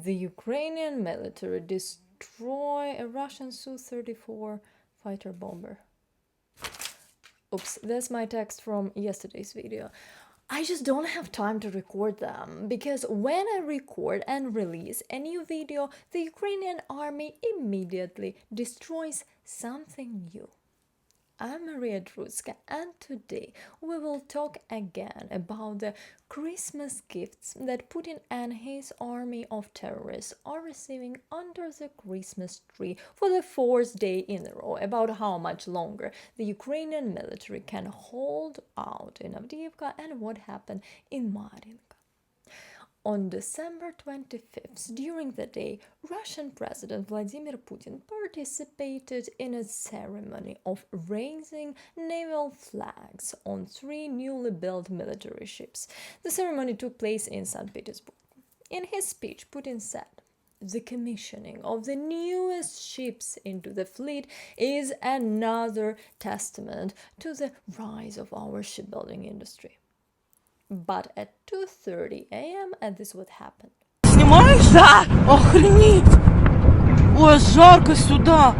The Ukrainian military destroy a Russian Su-34 fighter bomber. Oops, that's my text from yesterday's video. I just don't have time to record them because when I record and release a new video, the Ukrainian army immediately destroys something new. I'm Maria Drutska, and today we will talk again about the Christmas gifts that Putin and his army of terrorists are receiving under the Christmas tree for the fourth day in a row, about how much longer the Ukrainian military can hold out in Avdiivka and what happened in Marinka. On December 25th, during the day, Russian President Vladimir Putin participated in a ceremony of raising naval flags on three newly built military ships. The ceremony took place in St. Petersburg. In his speech, Putin said, "The commissioning of the newest ships into the fleet is another testament to the rise of our shipbuilding industry." But at 2:30 a.m. and this would happen. Снимаешь? Да. Охренеть. Ой, жарко сюда.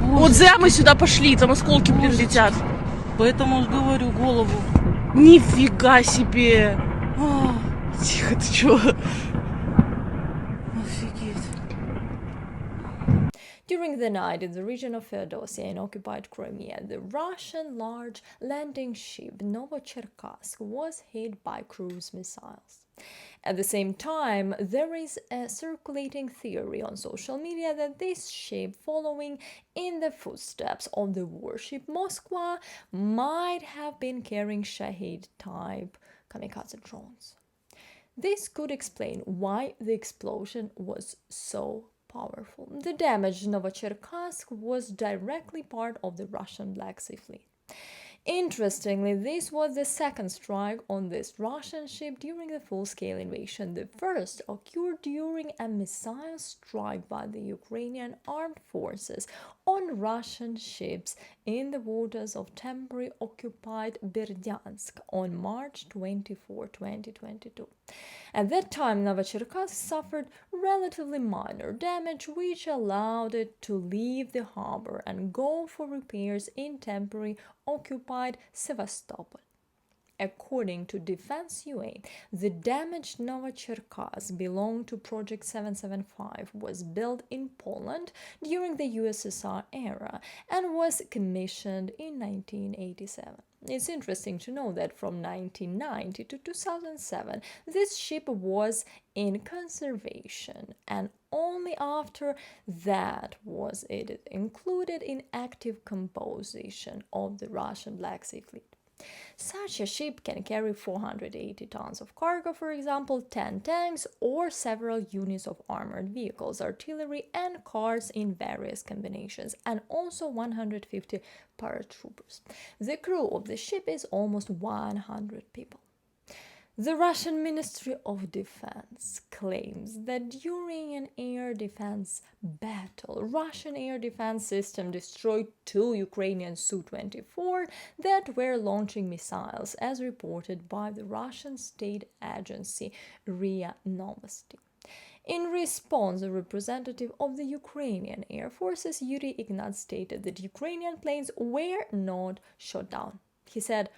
Вот зря мы сюда пошли, там осколки, блин, летят. Поэтому говорю, голову. Нифига себе. Тихо, ты чё? Офигеть. During the night in the region of Feodosia in occupied Crimea, the Russian large landing ship Novocherkassk was hit by cruise missiles. At the same time, there is a circulating theory on social media that this ship, following in the footsteps of the warship Moskva, might have been carrying Shahid-type kamikaze drones. This could explain why the explosion was so powerful. The damaged Novocherkassk was directly part of the Russian Black Sea Fleet. Interestingly, this was the second strike on this Russian ship during the full-scale invasion. The first occurred during a missile strike by the Ukrainian armed forces on Russian ships in the waters of temporarily occupied Berdyansk on March 24, 2022. At that time, Novocherkassk suffered relatively minor damage, which allowed it to leave the harbor and go for repairs in temporarily occupied Sevastopol. According to Defense UA, the damaged Novocherkassk belonged to Project 775, was built in Poland during the USSR era and was commissioned in 1987. It's interesting to know that from 1990 to 2007, this ship was in conservation, and only after that was it included in active composition of the Russian Black Sea Fleet. Such a ship can carry 480 tons of cargo, for example, 10 tanks, or several units of armored vehicles, artillery, and cars in various combinations, and also 150 paratroopers. The crew of the ship is almost 100 people. The Russian Ministry of Defense claims that during an air defense battle, Russian air defense system destroyed two Ukrainian Su-24 that were launching missiles, as reported by the Russian state agency RIA Novosti. In response, a representative of the Ukrainian Air Forces, Yuri Ignat, stated that Ukrainian planes were not shot down. He said,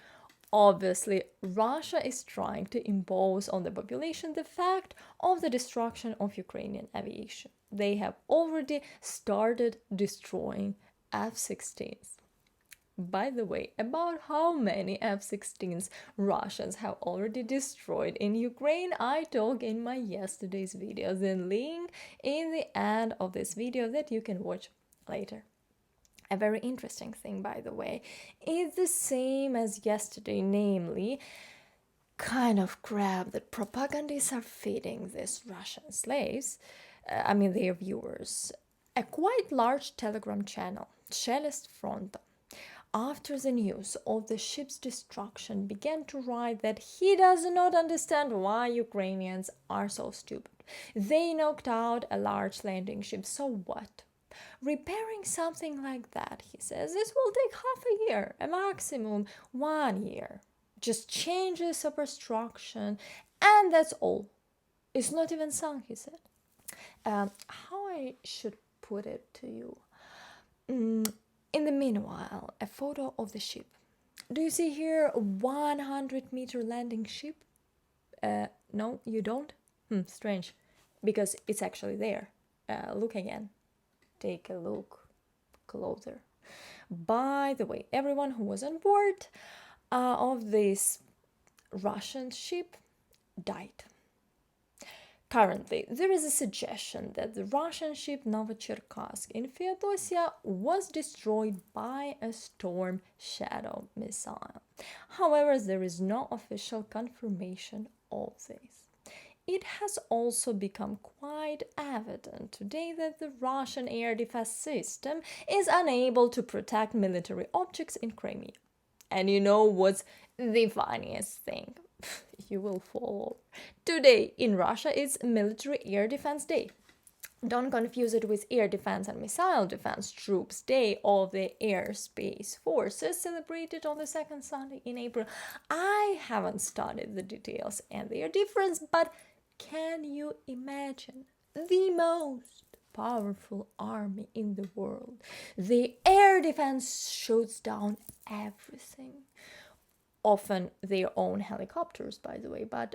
"Obviously, Russia is trying to impose on the population the fact of the destruction of Ukrainian aviation. They have already started destroying F-16s." By the way, about how many F-16s Russians have already destroyed in Ukraine, I talk in my yesterday's video. The link in the end of this video that you can watch later. A very interesting thing, by the way, is the same as yesterday, namely, kind of crap that propagandists are feeding these Russian slaves, their viewers, a quite large Telegram channel, Shelest Fronta, after the news of the ship's destruction, began to write that he does not understand why Ukrainians are so stupid. They knocked out a large landing ship, so what? Repairing something like that, he says, this will take half a year, a maximum 1 year. Just change the superstructure, and that's all. It's not even sunk, he said. How I should put it to you? In the meanwhile, a photo of the ship. Do you see here a 100-meter landing ship? No, you don't? Strange, because it's actually there. Look again. Take a look closer. By the way, everyone who was on board of this Russian ship died. Currently, there is a suggestion that the Russian ship Novocherkassk in Feodosia was destroyed by a Storm Shadow missile. However, there is no official confirmation of this. It has also become quite evident today that the Russian air defense system is unable to protect military objects in Crimea. And you know what's the funniest thing? You will follow. Today in Russia is Military Air Defense Day. Don't confuse it with Air Defense and Missile Defense Troops Day of the Airspace Forces, celebrated on the second Sunday in April. I haven't studied the details and their difference, but can you imagine the most powerful army in the world? The air defense shoots down everything. Often their own helicopters, by the way, but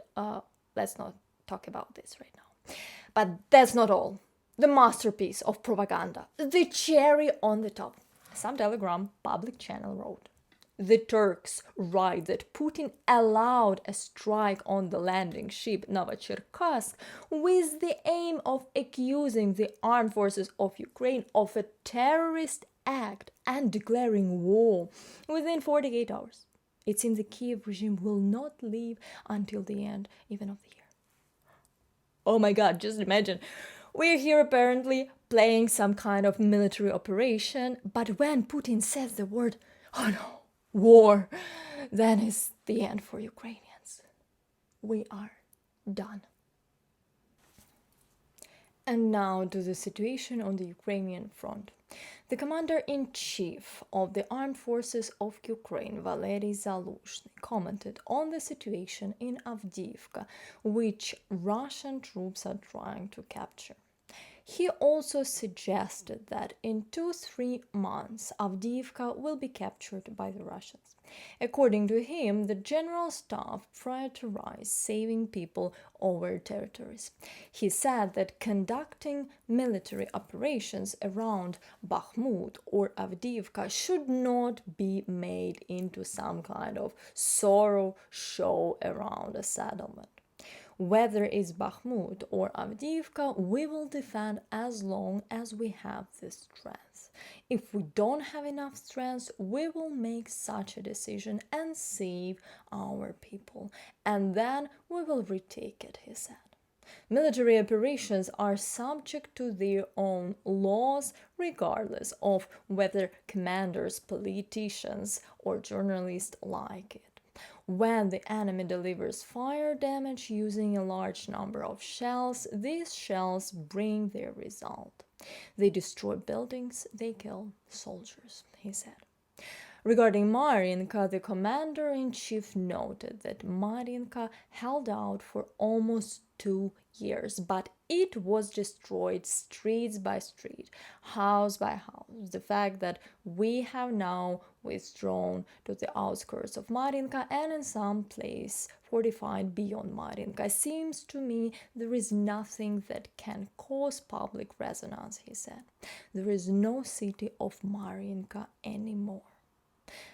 let's not talk about this right now. But that's not all. The masterpiece of propaganda, the cherry on the top. Some Telegram public channel wrote, the Turks write that Putin allowed a strike on the landing ship Novocherkassk with the aim of accusing the armed forces of Ukraine of a terrorist act and declaring war within 48 hours. It seems the Kiev regime will not leave until the end even of the year. Oh my god, just imagine. We're here apparently playing some kind of military operation, but when Putin says the word, oh no, war, then it's the end for Ukrainians. We are done. And now to the situation on the Ukrainian front. The commander-in-chief of the armed forces of Ukraine, Valery Zaluzhny, commented on the situation in Avdiivka, which Russian troops are trying to capture. He also suggested that in 2-3 months, Avdiivka will be captured by the Russians. According to him, the general staff prioritized saving people over territories. He said that conducting military operations around Bakhmut or Avdiivka should not be made into some kind of sorrow show around a settlement. Whether it's Bakhmut or Avdiivka, we will defend as long as we have the strength. If we don't have enough strength, we will make such a decision and save our people. And then we will retake it, he said. Military operations are subject to their own laws, regardless of whether commanders, politicians, or journalists like it. When the enemy delivers fire damage using a large number of shells, these shells bring their result. They destroy buildings, they kill soldiers, he said. Regarding Mariinka, the commander-in-chief noted that Mariinka held out for almost 2 years, but it was destroyed street by street, house by house. The fact that we have now withdrawn to the outskirts of Mariinka and in some place fortified beyond Mariinka seems to me there is nothing that can cause public resonance, he said. There is no city of Mariinka anymore.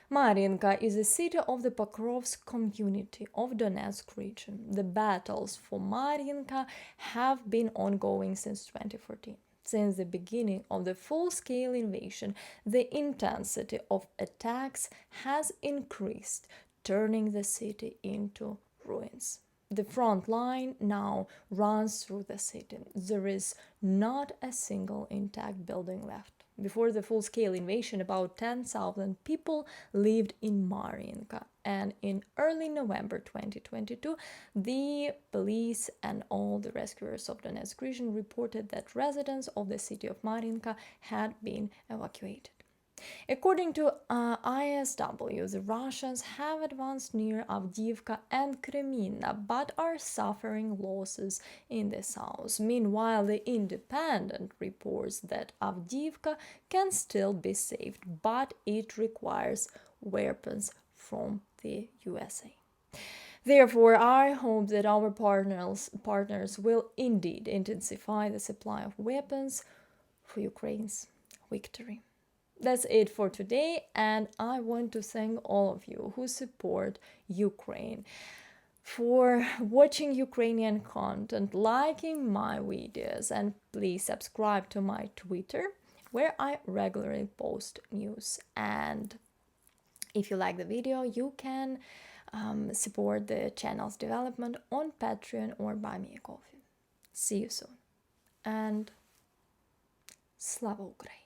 Mariinka is a city of the Pokrovsk community of Donetsk region. The battles for Mariinka have been ongoing since 2014. Since the beginning of the full-scale invasion, the intensity of attacks has increased, turning the city into ruins. The front line now runs through the city. There is not a single intact building left. Before the full-scale invasion, about 10,000 people lived in Mariinka, and in early November 2022, the police and all the rescuers of Donetsk region reported that residents of the city of Mariinka had been evacuated. According to ISW, the Russians have advanced near Avdiivka and Crimea but are suffering losses in the south. Meanwhile, The Independent reports that Avdiivka can still be saved, but it requires weapons from the USA. Therefore, I hope that our partners will indeed intensify the supply of weapons for Ukraine's victory. That's it for today, and I want to thank all of you who support Ukraine for watching Ukrainian content, liking my videos, and please subscribe to my Twitter where I regularly post news. And if you like the video, you can support the channel's development on Patreon or Buy Me a Coffee. See you soon, and Slava Ukraini!